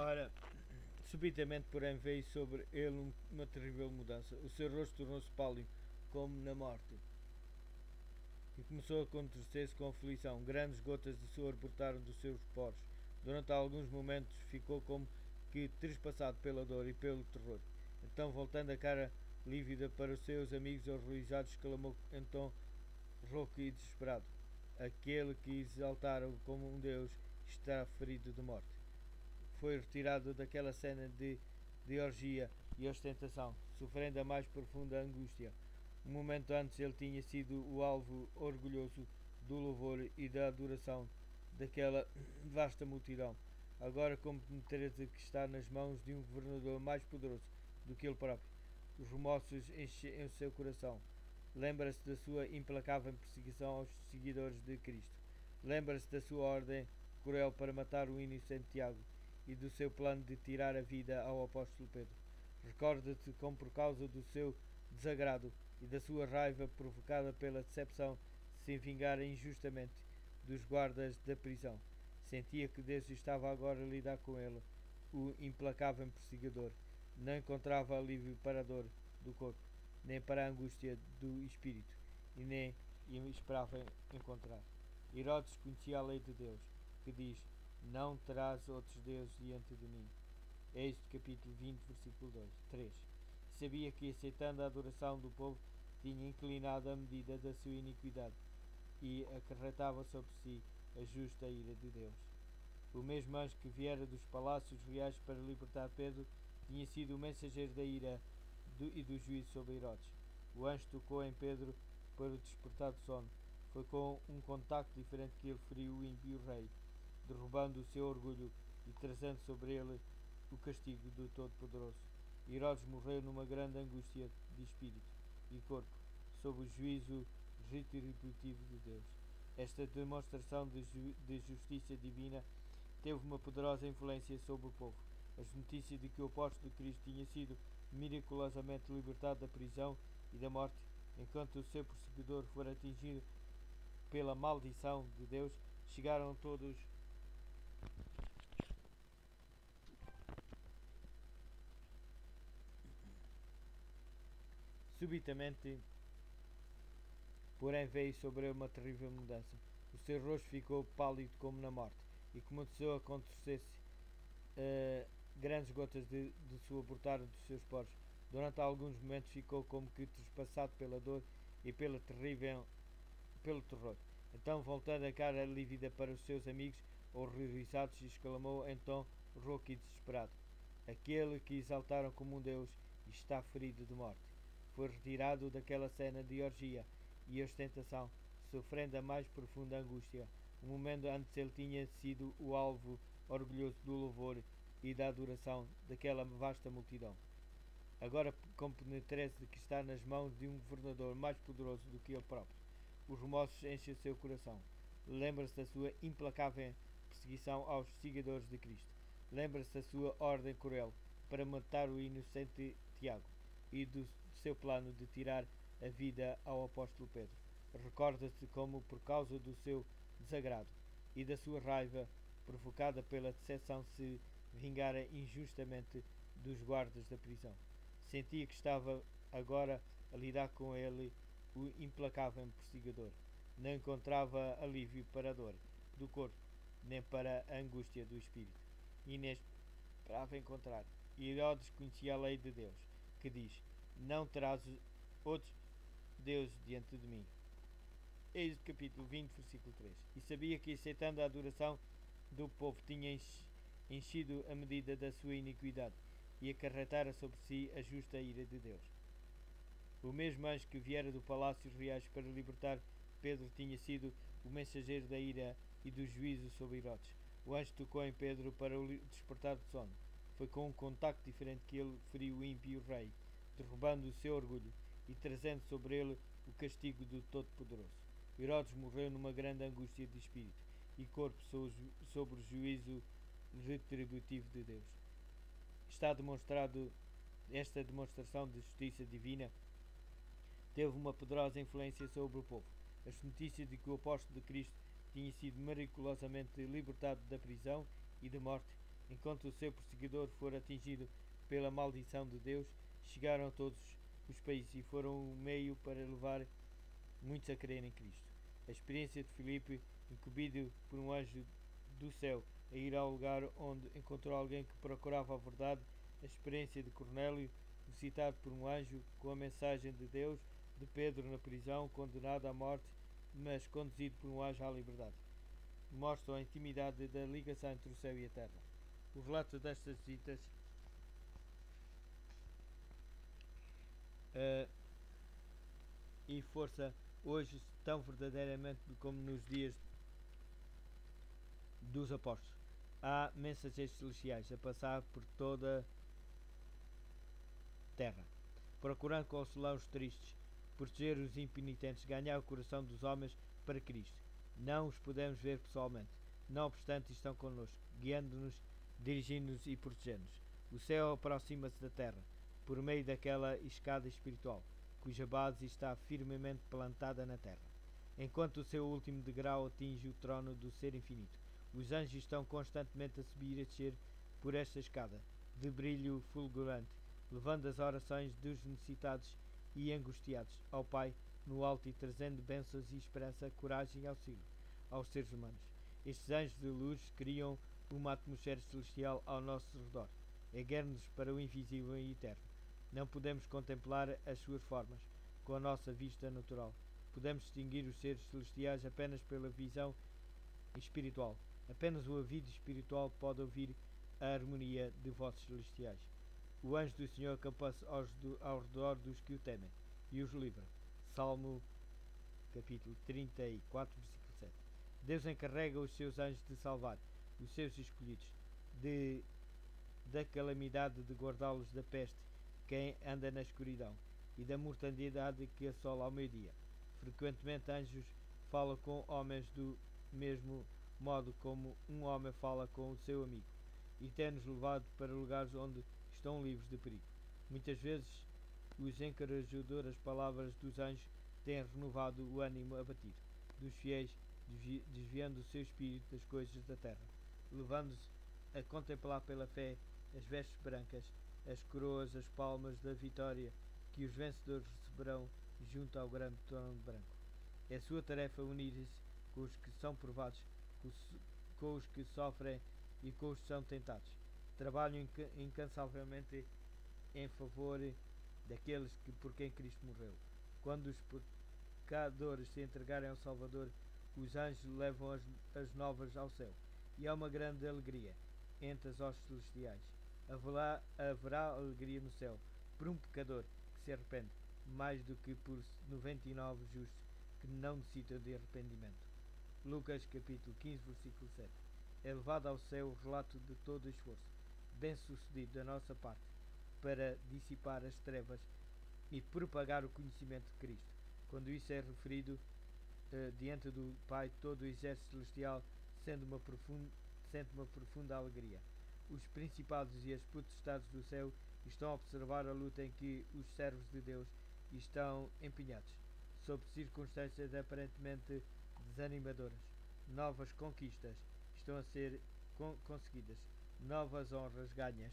Ora, subitamente, porém, veio sobre ele uma terrível mudança. O seu rosto tornou-se pálido, como na morte, e começou a contorcer-se com aflição. Grandes gotas de suor brotaram dos seus poros. Durante alguns momentos ficou como que trespassado pela dor e pelo terror. Então, voltando a cara lívida para os seus amigos horrorizados, exclamou em tom rouco e desesperado: aquele que exaltaram como um deus está ferido de morte. Foi retirado daquela cena de orgia e ostentação, sofrendo a mais profunda angústia. Um momento antes ele tinha sido o alvo orgulhoso do louvor e da adoração daquela vasta multidão. Agora compenetra que está nas mãos de um governador mais poderoso do que ele próprio. Os remorsos enchem o seu coração. Lembra-se da sua implacável perseguição aos seguidores de Cristo. Lembra-se da sua ordem cruel para matar o inocente Tiago e do seu plano de tirar a vida ao apóstolo Pedro. Recorda-te como, por causa do seu desagrado e da sua raiva provocada pela decepção, se vingara injustamente dos guardas da prisão. Sentia que Deus estava agora a lidar com ele, o implacável perseguidor. Não encontrava alívio para a dor do corpo, nem para a angústia do espírito, e nem esperava encontrar. Herodes conhecia a lei de Deus, que diz: não terás outros deuses diante de mim. Êxodo capítulo 20, versículo 2, 3. Sabia que, aceitando a adoração do povo, tinha inclinado a medida da sua iniquidade e acarretava sobre si a justa ira de Deus. O mesmo anjo que viera dos palácios reais para libertar Pedro tinha sido o mensageiro da ira e do juízo sobre Herodes. O anjo tocou em Pedro para o despertar do sono. Foi com um contacto diferente que ele feriu o ímpio rei, derrubando o seu orgulho e trazendo sobre ele o castigo do Todo-Poderoso. Herodes morreu numa grande angústia de espírito e corpo, sob o juízo retributivo de Deus. Esta demonstração de justiça divina teve uma poderosa influência sobre o povo. As notícias de que o apóstolo de Cristo tinha sido miraculosamente libertado da prisão e da morte, enquanto o seu perseguidor fora atingido pela maldição de Deus, chegaram a todos. Subitamente, porém, veio sobre ele uma terrível mudança. O seu rosto ficou pálido como na morte e começou a contorcer-se. Grandes gotas de suor brotaram dos seus poros. Durante alguns momentos ficou como que trespassado pela dor e pelo terror. Então, voltando a cara lívida para os seus amigos horrorizados, exclamou em tom rouco e desesperado: aquele que exaltaram como um deus está ferido de morte. Foi retirado daquela cena de orgia e ostentação, sofrendo a mais profunda angústia. Um momento antes ele tinha sido o alvo orgulhoso do louvor e da adoração daquela vasta multidão. Agora compenetra-se de que está nas mãos de um governador mais poderoso do que ele próprio. Os remorsos enchem o seu coração. Lembra-se da sua implacável perseguição aos seguidores de Cristo. Lembra-se da sua ordem cruel para matar o inocente Tiago e do seu plano de tirar a vida ao apóstolo Pedro. Recorda-se como, por causa do seu desagrado e da sua raiva provocada pela decepção, se vingara injustamente dos guardas da prisão. Sentia que estava agora a lidar com ele, o implacável perseguidor. Não encontrava alívio para a dor do corpo, nem para a angústia do espírito. E nem esperava encontrar. Herodes conhecia a lei de Deus, que diz: não terás outros deuses diante de mim. Êxodo capítulo 20, versículo 3. E sabia que, aceitando a adoração do povo, tinha enchido a medida da sua iniquidade e acarretara sobre si a justa ira de Deus. O mesmo anjo que viera do palácio reais para libertar Pedro tinha sido o mensageiro da ira e do juízo sobre Herodes. O anjo tocou em Pedro para o despertar do sono. Foi com um contacto diferente que ele feriu o ímpio rei, derrubando o seu orgulho e trazendo sobre ele o castigo do Todo-Poderoso. Herodes morreu numa grande angústia de espírito e corpo sobre o juízo retributivo de Deus. Está demonstrado esta demonstração de justiça divina teve uma poderosa influência sobre o povo. As notícias de que o apóstolo de Cristo tinha sido miraculosamente libertado da prisão e da morte, Enquanto o seu perseguidor for atingido pela maldição de Deus, chegaram a todos os países e foram um meio para levar muitos a crer em Cristo. A experiência de Filipe, incumbido por um anjo do céu a ir ao lugar onde encontrou alguém que procurava a verdade, a experiência de Cornélio, visitado por um anjo com a mensagem de Deus, de Pedro na prisão, condenado à morte, mas conduzido por um anjo à liberdade, mostram a intimidade da ligação entre o céu e a terra. O relato destas visitas e força hoje tão verdadeiramente como nos dias dos apóstolos. Há mensageiros celestiais a passar por toda a terra, procurando consolar os tristes, proteger os impenitentes, ganhar o coração dos homens para Cristo. Não os podemos ver pessoalmente, não obstante estão connosco, guiando-nos, dirigindo-nos e protegendo-nos. O céu aproxima-se da terra, por meio daquela escada espiritual, cuja base está firmemente plantada na terra. Enquanto o seu último degrau atinge o trono do Ser Infinito, os anjos estão constantemente a subir e a descer por esta escada, de brilho fulgurante, levando as orações dos necessitados e angustiados ao Pai no alto e trazendo bênçãos e esperança, coragem e auxílio aos seres humanos. Estes anjos de luz criam uma atmosfera celestial ao nosso redor, erguendo-nos para o invisível e eterno. Não podemos contemplar as suas formas com a nossa vista natural. Podemos distinguir os seres celestiais apenas pela visão espiritual. Apenas o ouvido espiritual pode ouvir a harmonia de vozes celestiais. O anjo do Senhor acampa-se ao redor dos que o temem e os livra. Salmo capítulo 34, versículo 7. Deus encarrega os seus anjos de salvar os seus escolhidos da calamidade, de guardá-los da peste quem anda na escuridão e da mortandade que assola ao meio-dia. Frequentemente anjos falam com homens do mesmo modo como um homem fala com o seu amigo, e tem-nos levado para lugares onde estão livres de perigo. Muitas vezes os encorajadoras palavras dos anjos têm renovado o ânimo abatido dos fiéis, desviando o seu espírito das coisas da terra, levando-os a contemplar pela fé as vestes brancas, as coroas, as palmas da vitória que os vencedores receberão junto ao grande trono branco. É sua tarefa unir-se com os que são provados, com os que sofrem e com os que são tentados. Trabalham incansavelmente em favor daqueles que por quem Cristo morreu. Quando os pecadores se entregarem ao Salvador, os anjos levam as novas ao céu, e há uma grande alegria entre as hostes celestiais. Haverá alegria no céu por um pecador que se arrepende, mais do que por 99 justos que não necessitam de arrependimento. Lucas capítulo 15, versículo 7. É levado ao céu o relato de todo o esforço, bem sucedido da nossa parte, para dissipar as trevas e propagar o conhecimento de Cristo. Quando isso é referido diante do Pai, todo o exército celestial sente uma profunda alegria. Os principados e as potestades do céu estão a observar a luta em que os servos de Deus estão empenhados, sob circunstâncias aparentemente desanimadoras. Novas conquistas estão a ser conseguidas, novas honras ganhas.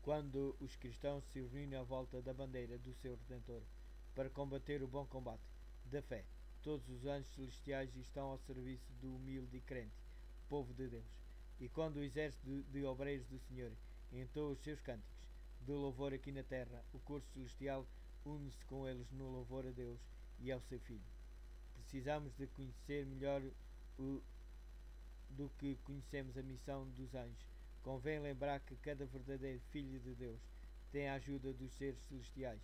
Quando os cristãos se reúnem à volta da bandeira do seu Redentor para combater o bom combate da fé, todos os anjos celestiais estão ao serviço do humilde e crente povo de Deus. E quando o exército de obreiros do Senhor entoa os seus cânticos de louvor aqui na terra, o coro celestial une-se com eles no louvor a Deus e ao seu Filho. Precisamos de conhecer melhor do que conhecemos a missão dos anjos. Convém lembrar que cada verdadeiro Filho de Deus tem a ajuda dos seres celestiais,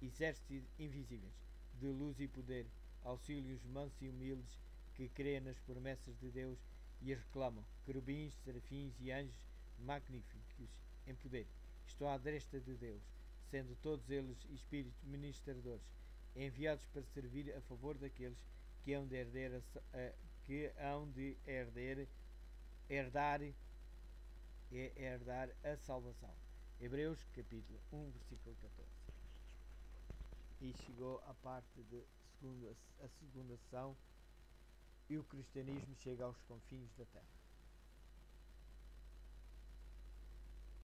exércitos invisíveis, de luz e poder, auxílios mansos e humildes que creem nas promessas de Deus e as reclamam. Querubins, serafins e anjos magníficos em poder estão à destra de Deus, sendo todos eles espíritos ministradores, enviados para servir a favor daqueles que hão de herdar a salvação. Hebreus capítulo 1, versículo 14. E chegou a parte de a segunda sessão, e o cristianismo chega aos confins da terra.